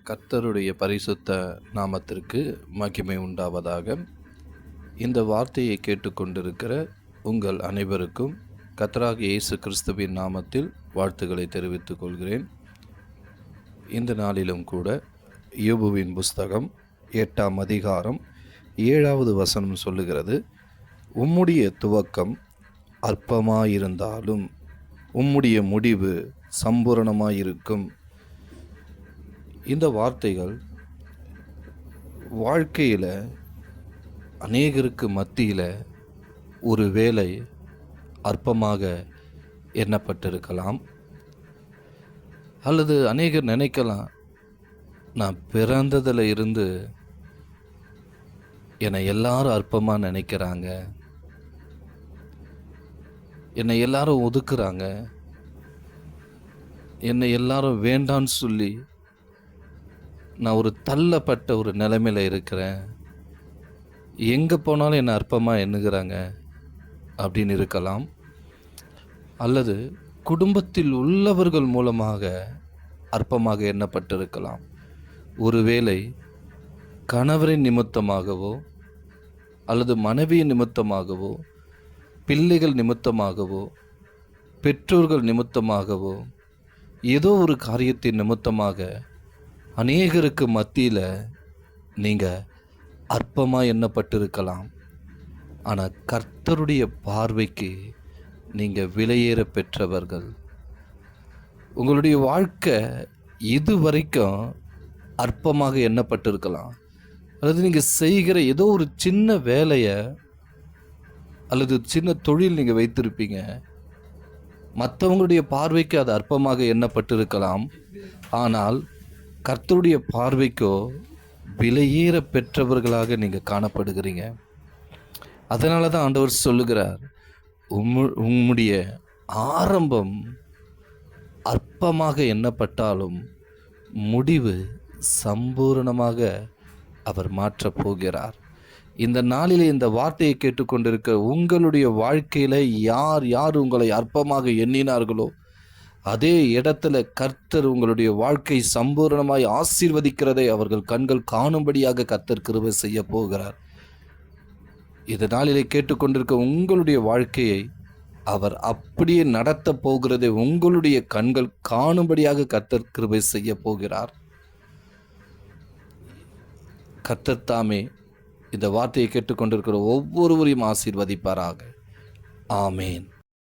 கர்த்தருடைய பரிசுத்த நாமத்திற்கு மகிமை உண்டாவதாக. இந்த வார்த்தையை கேட்டுக்கொண்டிருக்கிற உங்கள் அனைவருக்கும் கர்த்தராகிய இயேசு கிறிஸ்துவின் நாமத்தில் வாழ்த்துக்களை தெரிவித்துக் கொள்கிறேன். இந்த நாளிலும் கூட யோபுவின் புஸ்தகம் 8ஆம் அதிகாரம் 7வது வசனம் சொல்லுகிறது, உம்முடைய துவக்கம் அற்பமாயிருந்தாலும் உம்முடைய முடிவு சம்பூரணமாயிருக்கும். இந்த வார்த்தைகள் வாழ்க்கையில் அநேகருக்கு மத்தியில் ஒரு வேளை அற்பமாக எண்ணப்பட்டிருக்கலாம். அல்லது அநேகர் நினைக்கலாம், நான் பிறந்ததில் இருந்து என்னை எல்லாரும் அற்பமாக நினைக்கிறாங்க, என்னை எல்லாரும் ஒதுக்குறாங்க, என்னை எல்லாரும் வேண்டான்னு சொல்லி நான் ஒரு தள்ளப்பட்ட ஒரு நிலைமையில் இருக்கிறேன், எங்கே போனாலும் என்னை அற்பமாக எண்ணுகிறாங்க அப்படின்னு இருக்கலாம். அல்லது குடும்பத்தில் உள்ளவர்கள் மூலமாக அற்பமாக எண்ணப்பட்டிருக்கலாம். ஒருவேளை கணவரின் நிமித்தமாகவோ அல்லது மனைவியின் நிமித்தமாகவோ பிள்ளைகள் நிமித்தமாகவோ பெற்றோர்கள் நிமித்தமாகவோ ஏதோ ஒரு காரியத்தின் நிமித்தமாக அநேகருக்கு மத்தியில் நீங்கள் அற்பமாக எண்ணப்பட்டிருக்கலாம். ஆனால் கர்த்தருடைய பார்வைக்கு நீங்கள் விலையேற பெற்றவர்கள். உங்களுடைய வாழ்க்கை இது வரைக்கும் அற்பமாக எண்ணப்பட்டிருக்கலாம். அல்லது நீங்கள் செய்கிற ஏதோ ஒரு சின்ன வேலையை அல்லது சின்ன தொழில் நீங்கள் வைத்திருப்பீங்க, மற்றவங்களுடைய பார்வைக்கு அது அற்பமாக எண்ணப்பட்டிருக்கலாம். ஆனால் கர்த்தருடைய பார்வைக்கோ விலையேற பெற்றவர்களாக நீங்கள் காணப்படுகிறீங்க. அதனால தான் ஆண்டவர் சொல்லுகிறார், உம்முடைய ஆரம்பம் அற்பமாக எண்ணப்பட்டாலும் முடிவு சம்பூரணமாக அவர் மாற்றப் போகிறார். இந்த நாளிலே இந்த வார்த்தையை கேட்டுக்கொண்டிருக்க உங்களுடைய வாழ்க்கையில் யார் யார் உங்களை அற்பமாக எண்ணினார்களோ அதே இடத்துல கர்த்தர் உங்களுடைய வாழ்க்கை சம்பூரணமாய் ஆசீர்வதிக்கிறதை அவர்கள் கண்கள் காணும்படியாக கர்த்தர் கிருபை செய்ய போகிறார். இந்த நாளிலே கேட்டுக்கொண்டிருக்க உங்களுடைய வாழ்க்கையை அவர் அப்படியே நடத்த போகிறதை உங்களுடைய கண்கள் காணும்படியாக கர்த்தர் கிருபை செய்ய போகிறார். கர்த்தர் தாமே இந்த வார்த்தையை கேட்டுக்கொண்டிருக்கிற ஒவ்வொருவரையும் ஆசீர்வதிப்பாராக. ஆமேன்.